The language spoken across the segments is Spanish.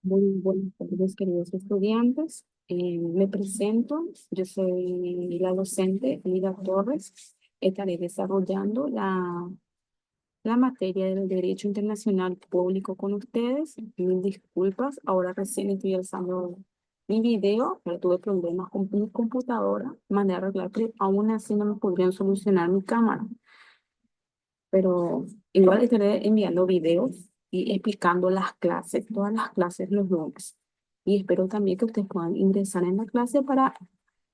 Muy buenas tardes, queridos estudiantes. Me presento, yo soy la docente Lida Torres. Estaré desarrollando la materia del Derecho Internacional Público con ustedes. Mil disculpas, ahora recién estoy alzando mi video, pero tuve problemas con mi computadora, mandé a arreglar, pero aún así no me podrían solucionar mi cámara. Pero igual estaré enviando videos y explicando las clases, todas las clases los lunes. Y espero también que ustedes puedan ingresar en la clase para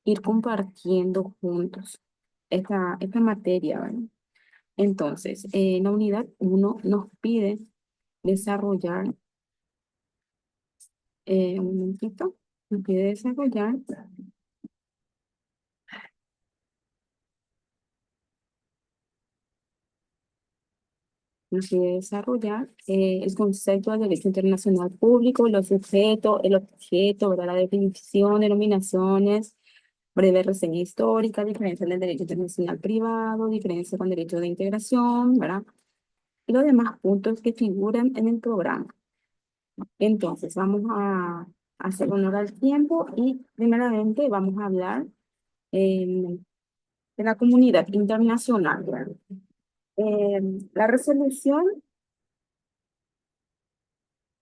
ir compartiendo juntos esta materia, ¿verdad? Entonces, la unidad uno nos pide desarrollar, un momentito, nos pide desarrollar. Nos pide desarrollar el concepto del derecho internacional público, los sujetos, el objeto, ¿verdad? La definición, denominaciones, breve reseña histórica, diferencia del derecho internacional privado, diferencia con derecho de integración, ¿verdad? Y los demás puntos que figuran en el programa. Entonces, vamos a hacer honor al tiempo y primeramente vamos a hablar eh, de la comunidad internacional, ¿verdad? La resolución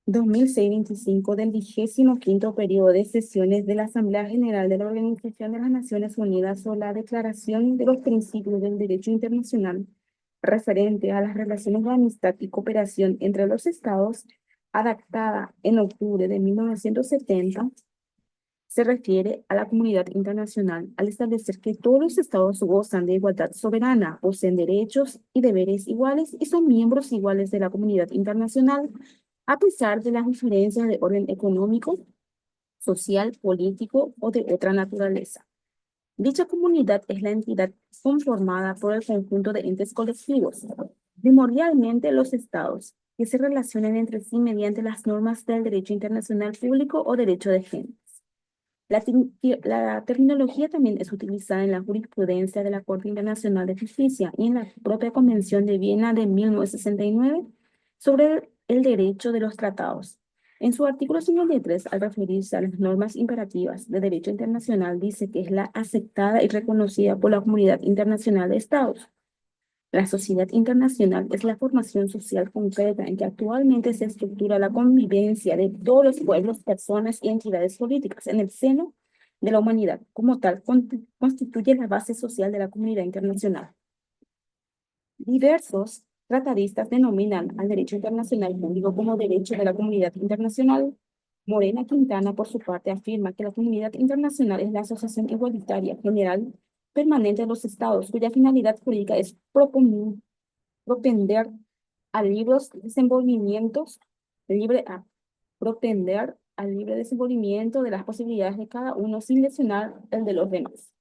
2006-25 del 25º periodo de sesiones de la Asamblea General de la Organización de las Naciones Unidas sobre la Declaración de los Principios del Derecho Internacional referente a las relaciones de amistad y cooperación entre los Estados, adaptada en octubre de 1970, se refiere a la comunidad internacional al establecer que todos los estados gozan de igualdad soberana, poseen derechos y deberes iguales y son miembros iguales de la comunidad internacional, a pesar de las diferencias de orden económico, social, político o de otra naturaleza. Dicha comunidad es la entidad conformada por el conjunto de entes colectivos, primordialmente los estados, que se relacionan entre sí mediante las normas del derecho internacional público o derecho de género. La terminología también es utilizada en la jurisprudencia de la Corte Internacional de Justicia y en la propia Convención de Viena de 1969 sobre el derecho de los tratados. En su artículo 53, al referirse a las normas imperativas de derecho internacional, dice que es la aceptada y reconocida por la comunidad internacional de estados. La sociedad internacional es la formación social concreta en que actualmente se estructura la convivencia de todos los pueblos, personas y entidades políticas en el seno de la humanidad. Como tal, constituye la base social de la comunidad internacional. Diversos tratadistas denominan al derecho internacional público como derecho de la comunidad internacional. Morena Quintana, por su parte, afirma que la comunidad internacional es la asociación igualitaria general permanente de los estados, cuya finalidad jurídica es propender a libres desenvolvimientos, libre a propender al libre desenvolvimiento de las posibilidades de cada uno sin lesionar el de los demás.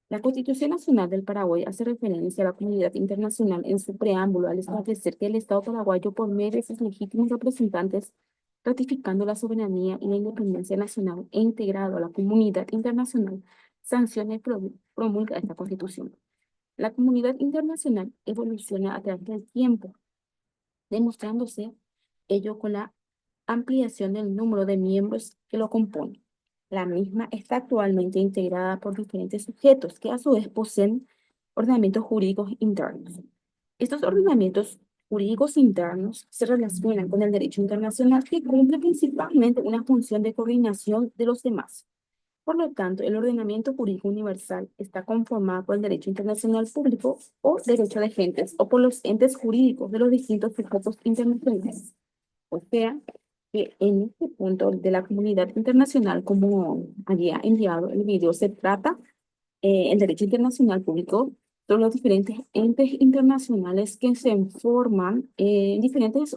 La Constitución Nacional del Paraguay hace referencia a la comunidad internacional en su preámbulo al establecer que el Estado paraguayo, por medio de sus legítimos representantes, ratificando la soberanía y la independencia nacional e integrado a la comunidad internacional, sanciona y promulga esta Constitución. La comunidad internacional evoluciona a través del tiempo, demostrándose ello con la ampliación del número de miembros que lo componen. La misma está actualmente integrada por diferentes sujetos que a su vez poseen ordenamientos jurídicos internos. Estos ordenamientos jurídicos internos se relacionan con el derecho internacional que cumple principalmente una función de coordinación de los demás. Por lo tanto, el ordenamiento jurídico universal está conformado por el derecho internacional público o derecho de gentes o por los entes jurídicos de los distintos sujetos internacionales. O sea, que en este punto de la comunidad internacional, como había enviado el video, se trata el derecho internacional público son los diferentes entes internacionales que se forman en diferentes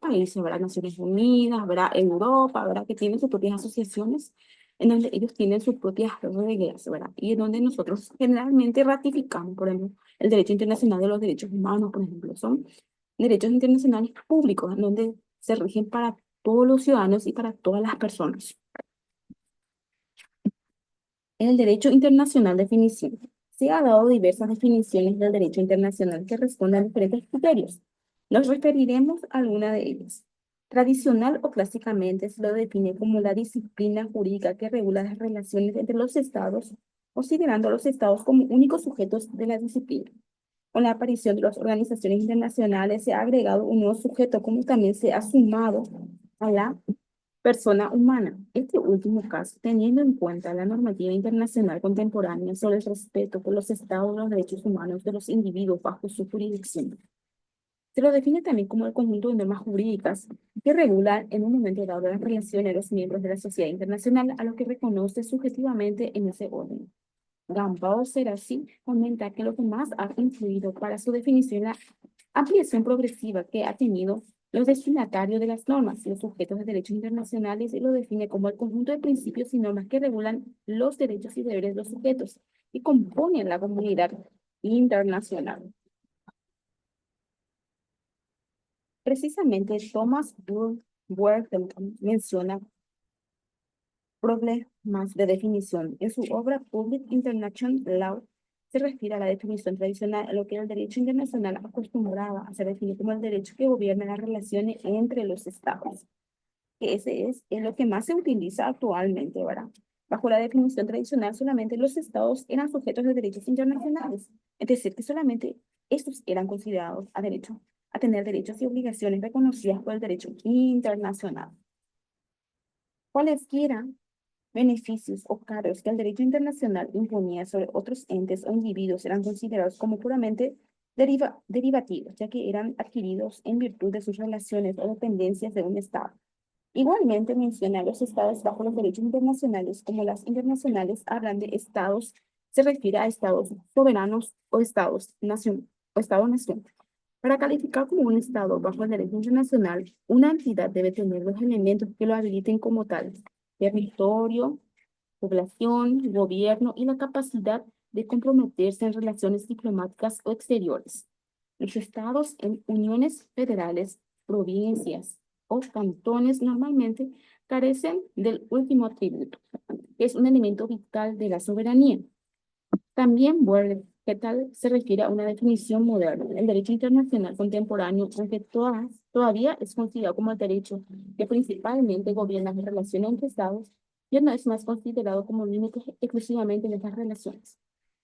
países, ¿verdad? Naciones Unidas, ¿verdad? Europa, ¿verdad? Que tienen sus propias asociaciones en donde ellos tienen sus propias reglas, ¿verdad? Y en donde nosotros generalmente ratificamos, por ejemplo, el derecho internacional de los derechos humanos, por ejemplo, son derechos internacionales públicos, en donde se rigen para todos los ciudadanos y para todas las personas. En el derecho internacional definición, se ha dado diversas definiciones del derecho internacional que responden a diferentes criterios. Nos referiremos a alguna de ellas. Tradicional o clásicamente se lo define como la disciplina jurídica que regula las relaciones entre los estados, considerando a los estados como únicos sujetos de la disciplina. Con la aparición de las organizaciones internacionales se ha agregado un nuevo sujeto, como también se ha sumado a la persona humana. Este último caso, teniendo en cuenta la normativa internacional contemporánea sobre el respeto por los estados de los derechos humanos de los individuos bajo su jurisdicción. Se lo define también como el conjunto de normas jurídicas que regulan en un momento dado las relaciones de los miembros de la sociedad internacional a lo que reconoce subjetivamente en ese orden. Gambao Serassi comenta que lo que más ha influido para su definición es la ampliación progresiva que ha tenido los destinatarios de las normas, los sujetos de derechos internacionales, y lo define como el conjunto de principios y normas que regulan los derechos y deberes de los sujetos y componen la comunidad internacional. Precisamente Thomas Worthington menciona problemas de definición. En su obra Public International Law se refiere a la definición tradicional a lo que el derecho internacional acostumbraba a ser definido como el derecho que gobierna las relaciones entre los estados. Que ese es lo que más se utiliza actualmente, ¿verdad? Bajo la definición tradicional, solamente los estados eran sujetos de derechos internacionales, es decir, que solamente estos eran considerados a tener derechos y obligaciones reconocidas por el derecho internacional. Cualesquiera beneficios o cargos que el derecho internacional imponía sobre otros entes o individuos eran considerados como puramente derivativos, ya que eran adquiridos en virtud de sus relaciones o dependencias de un Estado. Igualmente menciona los estados bajo los derechos internacionales, como las internacionales hablan de estados, se refiere a estados soberanos o estados-nación. Para calificar como un estado bajo el derecho internacional, una entidad debe tener los elementos que lo habiliten como tal: territorio, población, gobierno y la capacidad de comprometerse en relaciones diplomáticas o exteriores. Los estados en uniones federales, provincias o cantones normalmente carecen del último atributo, que es un elemento vital de la soberanía. También Wertheimer se refiere a una definición moderna. El derecho internacional contemporáneo, aunque todavía es considerado como el derecho que principalmente gobierna las relaciones entre estados, ya no es más considerado como límite exclusivamente en estas relaciones.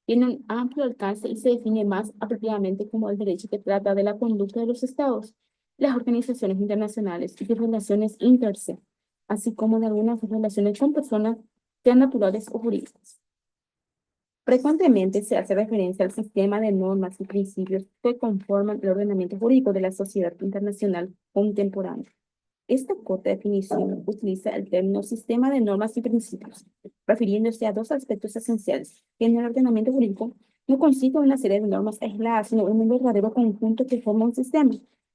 Tiene un amplio alcance y se define más apropiadamente como el derecho que trata de la conducta de los estados, las organizaciones internacionales y sus relaciones interse, así como de algunas relaciones con personas, sean naturales o jurídicas. Frecuentemente se hace referencia al sistema de normas y principios que conforman el ordenamiento jurídico de la sociedad internacional contemporánea. Esta corta definición utiliza el término sistema de normas y principios, refiriéndose a dos aspectos esenciales, que en el ordenamiento jurídico no consiste en una serie de normas aisladas, sino en un verdadero conjunto que forma un sistema,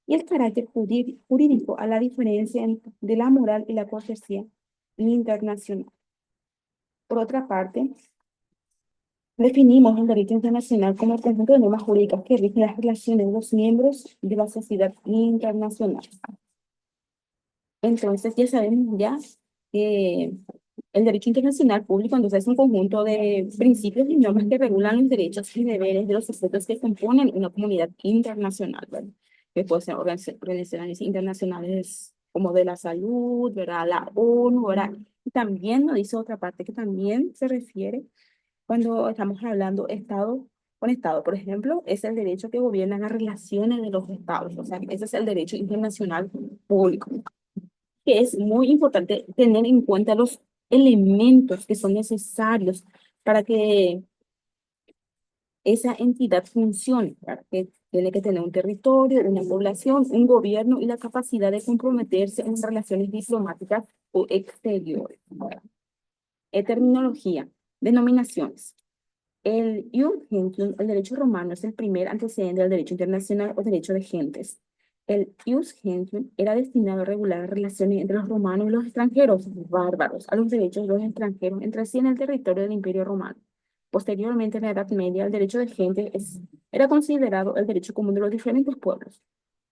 y el carácter jurídico a la diferencia de la moral y la cortesía internacional. Por otra parte, definimos el derecho internacional como el conjunto de normas jurídicas que rigen las relaciones de los miembros de la sociedad internacional. Entonces, ya sabemos ya que el derecho internacional público entonces es un conjunto de principios y normas que regulan los derechos y deberes de los sujetos que componen una comunidad internacional, ¿verdad? Que pueden ser organizaciones internacionales como de la salud, ¿verdad? La ONU, ¿verdad? Y también nos dice otra parte que también se refiere cuando estamos hablando Estado con Estado. Por ejemplo, es el derecho que gobierna las relaciones de los estados. O sea, ese es el derecho internacional público, que es muy importante tener en cuenta los elementos que son necesarios para que esa entidad funcione, ¿verdad? Que tiene que tener un territorio, una población, un gobierno y la capacidad de comprometerse en relaciones diplomáticas o exteriores, ¿verdad? Terminología, denominaciones. El ius gentium, el derecho romano, es el primer antecedente del derecho internacional o derecho de gentes. El ius gentium era destinado a regular las relaciones entre los romanos y los extranjeros bárbaros, a los derechos de los extranjeros entre sí en el territorio del Imperio Romano. Posteriormente, en la Edad Media, el derecho de gentes era considerado el derecho común de los diferentes pueblos.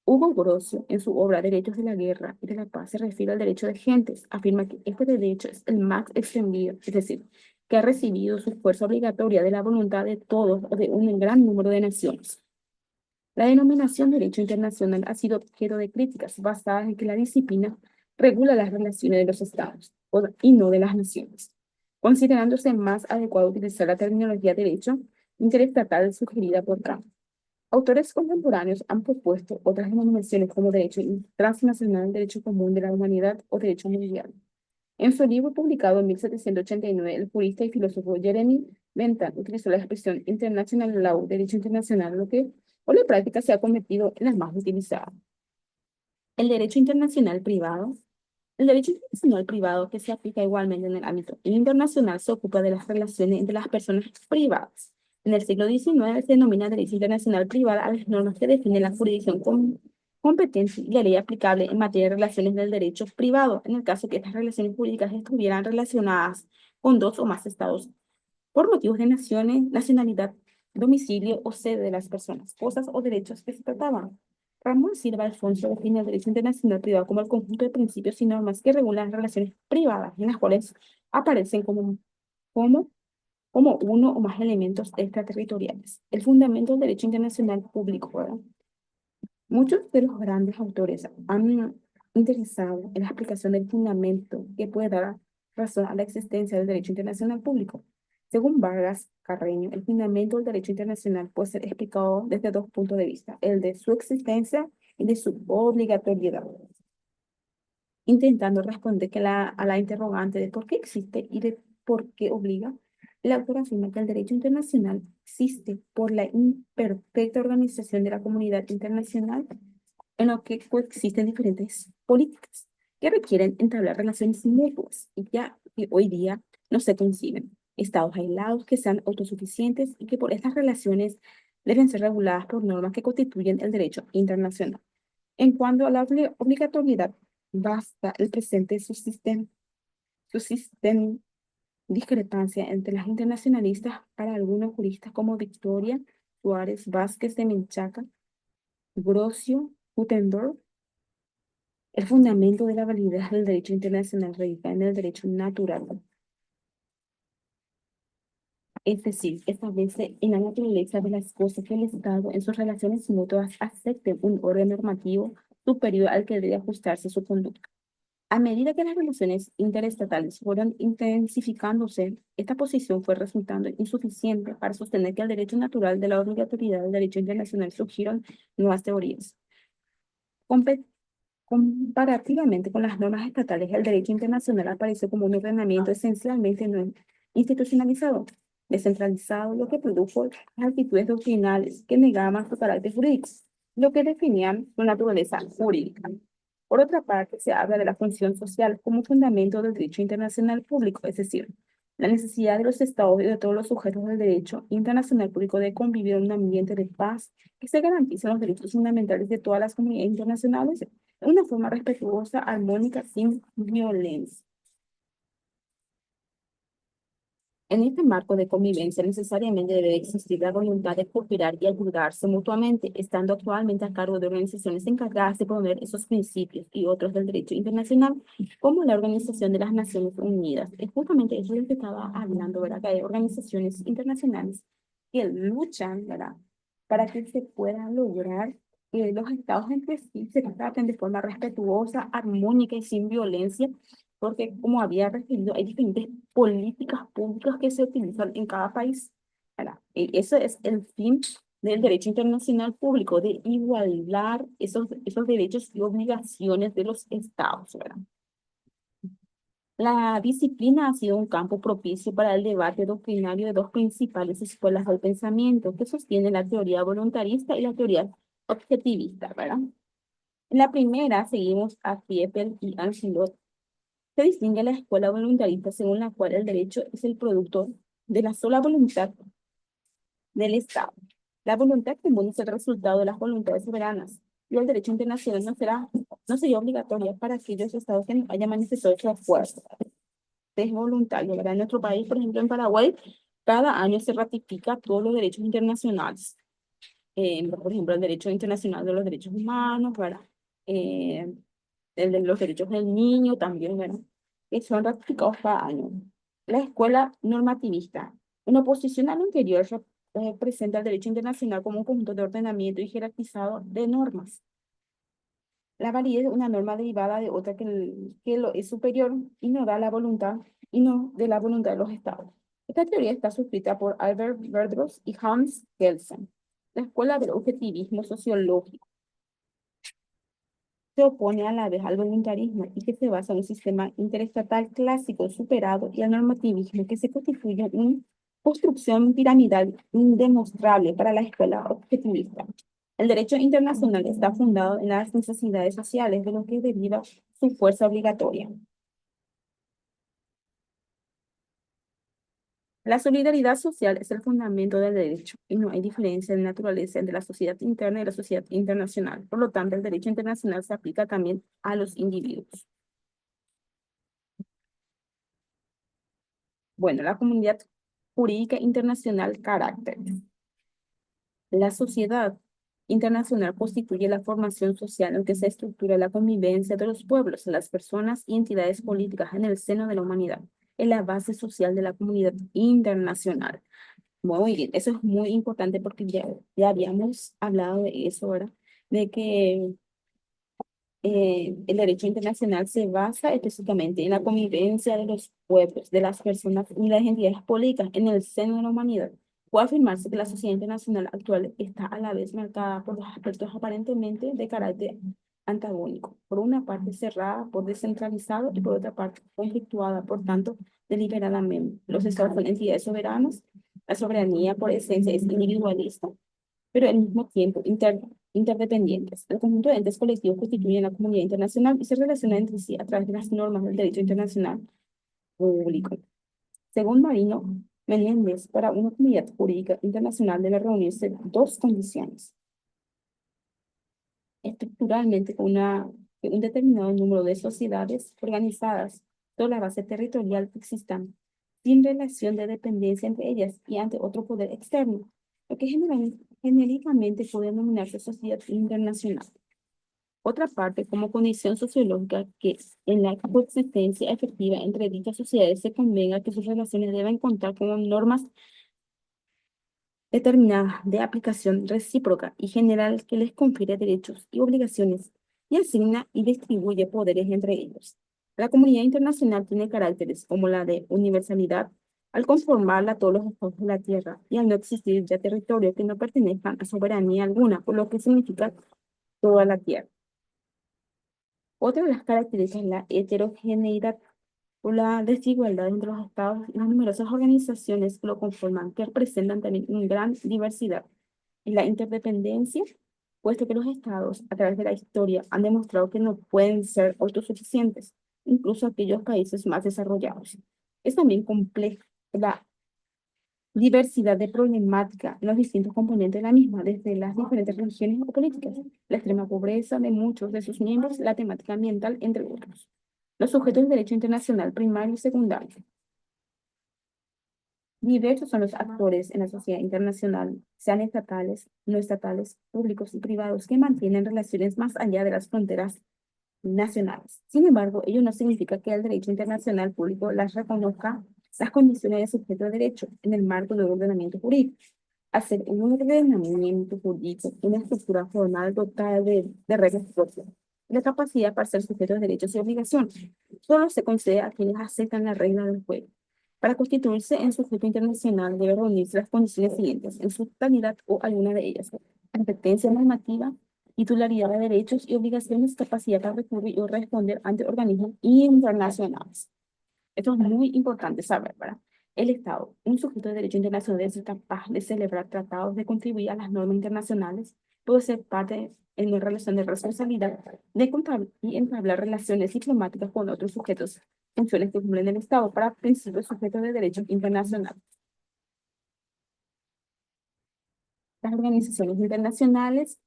Hugo Grocio, en su obra Derechos de la Guerra y de la Paz, se refiere al derecho de gentes. Afirma que este derecho es el más extendido, es decir, que ha recibido su fuerza obligatoria de la voluntad de todos o de un gran número de naciones. La denominación derecho internacional ha sido objeto de críticas basadas en que la disciplina regula las relaciones de los estados y no de las naciones, considerándose más adecuado utilizar la terminología derecho interestatal sugerida por Kant. Autores contemporáneos han propuesto otras denominaciones como derecho transnacional, derecho común de la humanidad o derecho mundial. En su libro publicado en 1789, el jurista y filósofo Jeremy Bentham utilizó la expresión international law, derecho internacional, lo que por la práctica se ha convertido en la más utilizada. El derecho internacional privado. El derecho internacional privado, que se aplica igualmente en el ámbito internacional, se ocupa de las relaciones entre las personas privadas. En el siglo XIX se denomina derecho internacional privado a las normas que definen la jurisdicción competente y la ley aplicable en materia de relaciones del derecho privado, en el caso que estas relaciones jurídicas estuvieran relacionadas con dos o más estados por motivos de nacionalidad, domicilio o sede de las personas, cosas o derechos que se trataban. Ramón Silva Alfonso define el derecho internacional privado como el conjunto de principios y normas que regulan las relaciones privadas, en las cuales aparecen como, como uno o más elementos extraterritoriales. El fundamento del derecho internacional público, ¿verdad? Muchos de los grandes autores han interesado en la explicación del fundamento que puede dar razón a la existencia del derecho internacional público. Según Vargas Carreño, el fundamento del derecho internacional puede ser explicado desde dos puntos de vista, el de su existencia y de su obligatoriedad. Intentando responder a la interrogante de por qué existe y de por qué obliga, el autor afirma que el derecho internacional existe por la imperfecta organización de la comunidad internacional en lo que coexisten diferentes políticas que requieren entablar relaciones mutuas y ya que hoy día no se conciben. Estados aislados que sean autosuficientes y que por estas relaciones deben ser reguladas por normas que constituyen el derecho internacional. En cuanto a la obligatoriedad, basta el presente subsisten discrepancia entre las internacionalistas para algunos juristas como Victoria, Suárez, Vázquez de Menchaca, Grosio, Gutenberg. El fundamento de la validez del derecho internacional radica en el derecho natural, es decir, establece en la naturaleza de las cosas que el Estado en sus relaciones mutuas acepte un orden normativo superior al que debe ajustarse su conducta. A medida que las relaciones interestatales fueron intensificándose, esta posición fue resultando insuficiente para sostener que el derecho natural de la obligatoriedad del derecho internacional surgieron nuevas teorías. Compe- Comparativamente con las normas estatales, el derecho internacional apareció como un ordenamiento esencialmente no institucionalizado, descentralizado, lo que produjo las actitudes doctrinales que negaban su carácter jurídico, lo que definían su naturaleza jurídica. Por otra parte, se habla de la función social como fundamento del derecho internacional público, es decir, la necesidad de los estados y de todos los sujetos del derecho internacional público de convivir en un ambiente de paz que se garanticen los derechos fundamentales de todas las comunidades internacionales de una forma respetuosa, armónica, sin violencia. En este marco de convivencia necesariamente debe existir la voluntad de cooperar y ayudarse mutuamente, estando actualmente a cargo de organizaciones encargadas de promover esos principios y otros del derecho internacional, como la Organización de las Naciones Unidas. Es justamente eso de lo que estaba hablando, ¿verdad? Que hay organizaciones internacionales que luchan, ¿verdad? Para que se pueda lograr que los estados entre sí se traten de forma respetuosa, armónica y sin violencia, porque como había referido, hay diferentes políticas públicas que se utilizan en cada país. ¿Verdad? Y eso es el fin del derecho internacional público, de igualar esos derechos y obligaciones de los estados, ¿verdad? La disciplina ha sido un campo propicio para el debate doctrinario de dos principales escuelas del pensamiento que sostienen la teoría voluntarista y la teoría objetivista, ¿verdad? En la primera seguimos a Fiepel y Angelot. Se distingue la escuela voluntarista según la cual el derecho es el producto de la sola voluntad del Estado. La voluntad común es el resultado de las voluntades soberanas y el derecho internacional no sería obligatorio para aquellos estados que no hayan manifestado su acuerdo. Es voluntario, ¿verdad? En nuestro país, por ejemplo, en Paraguay, cada año se ratifica todos los derechos internacionales. Por ejemplo, el derecho internacional de los derechos humanos, ¿verdad? Eh, el de los derechos del niño también, ¿verdad? Que son ratificados cada año. La escuela normativista. En oposición a lo anterior, presenta el derecho internacional como un conjunto de ordenamiento y jerarquizado de normas. La validez es una norma derivada de otra que lo es superior y no da la voluntad y no de la voluntad de los estados. Esta teoría está suscrita por Albert Verdross y Hans Kelsen. La escuela del objetivismo sociológico se opone a la vez al voluntarismo y que se basa en un sistema interestatal clásico superado y al normativismo que se constituye una construcción piramidal indemostrable para la escuela objetivista. El derecho internacional está fundado en las necesidades sociales de lo que deriva su fuerza obligatoria. La solidaridad social es el fundamento del derecho y no hay diferencia de naturaleza entre la sociedad interna y la sociedad internacional. Por lo tanto, el derecho internacional se aplica también a los individuos. Bueno, la comunidad jurídica internacional carácter. La sociedad internacional constituye la formación social en que se estructura la convivencia de los pueblos, las personas y entidades políticas en el seno de la humanidad. Es la base social de la comunidad internacional. Muy bien, eso es muy importante porque ya habíamos hablado de eso, ¿verdad? De que el derecho internacional se basa específicamente en la convivencia de los pueblos, de las personas y las entidades políticas en el seno de la humanidad. Puede afirmarse que la sociedad internacional actual está a la vez marcada por los aspectos aparentemente de carácter antagónico. Por una parte cerrada, por descentralizado y por otra parte conflictuada, por tanto, deliberadamente. Los estados son entidades soberanas, la soberanía por esencia es individualista, pero al mismo tiempo interdependientes. El conjunto de entes colectivos constituyen la comunidad internacional y se relacionan entre sí a través de las normas del derecho internacional público. Según Marino Menéndez, para una comunidad jurídica internacional debe reunirse dos condiciones. Estructuralmente, un determinado número de sociedades organizadas sobre la base territorial que existan, sin relación de dependencia entre ellas y ante otro poder externo, lo que genéricamente puede denominarse sociedad internacional. Otra parte, como condición sociológica, que en la coexistencia efectiva entre dichas sociedades se convenga que sus relaciones deben contar con normas determinada de aplicación recíproca y general que les confiere derechos y obligaciones y asigna y distribuye poderes entre ellos. La comunidad internacional tiene caracteres como la de universalidad al conformarla a todos los estados de la tierra y al no existir ya territorios que no pertenezcan a soberanía alguna, por lo que significa toda la tierra. Otra de las características es la heterogeneidad por la desigualdad entre los estados y las numerosas organizaciones que lo conforman, que representan también una gran diversidad y la interdependencia, puesto que los estados, a través de la historia, han demostrado que no pueden ser autosuficientes, incluso aquellos países más desarrollados. Es también compleja la diversidad de problemática en los distintos componentes de la misma, desde las diferentes religiones o políticas, la extrema pobreza de muchos de sus miembros, la temática ambiental, entre otros. Los sujetos del derecho internacional primario y secundario. Diversos son los actores en la sociedad internacional, sean estatales, no estatales, públicos y privados, que mantienen relaciones más allá de las fronteras nacionales. Sin embargo, ello no significa que el derecho internacional público las reconozca las condiciones de sujeto de derecho en el marco de un ordenamiento jurídico. Hacer un ordenamiento jurídico una estructura formal dotada de reglas propias. La capacidad para ser sujeto de derechos y obligaciones solo se concede a quienes aceptan la regla del juego. Para constituirse en sujeto internacional debe reunirse las condiciones siguientes, en su totalidad o alguna de ellas: competencia normativa, titularidad de derechos y obligaciones, capacidad para recurrir y responder ante organismos internacionales. Esto es muy importante saber, ¿verdad? El Estado, un sujeto de derecho internacional, debe ser capaz de celebrar tratados, de contribuir a las normas internacionales, puede ser parte en una relación de responsabilidad, de contar y entablar relaciones diplomáticas con otros sujetos, funciones que cumplen el Estado para principios sujetos de derecho internacional. Las organizaciones internacionales,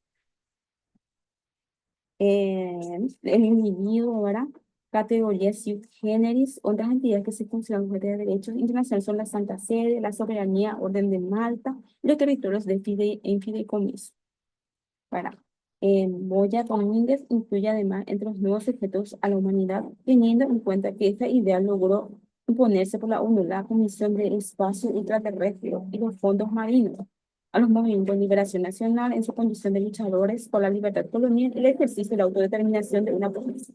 el individuo, ¿verdad? Categorías sui generis, otras entidades que se consideran sujetas de derechos internacionales son la Santa Sede, la Soberanía, Orden de Malta, los territorios de fideicomiso. Para Moya Domínguez incluye además entre los nuevos sujetos a la humanidad, teniendo en cuenta que esta idea logró imponerse por la ONU, la Comisión del Espacio Ultraterrestre y los fondos marinos, a los movimientos de liberación nacional en su condición de luchadores por la libertad colonial y el ejercicio de la autodeterminación de una provincia,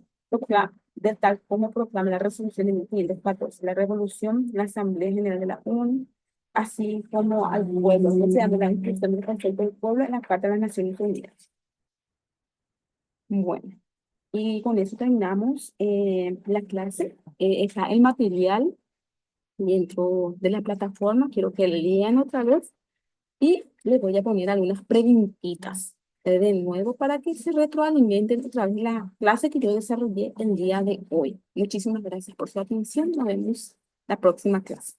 de tal como proclama la resolución de 1514, la revolución, la Asamblea General de la ONU, así como al pueblo, considerando la inscripción del concepto del pueblo en la Carta de las Naciones Unidas. Bueno, y con eso terminamos la clase. Está el material dentro de la plataforma. Quiero que lean otra vez y les voy a poner algunas preguntitas de nuevo para que se retroalimenten otra vez la clase que yo desarrollé el día de hoy. Muchísimas gracias por su atención. Nos vemos la próxima clase.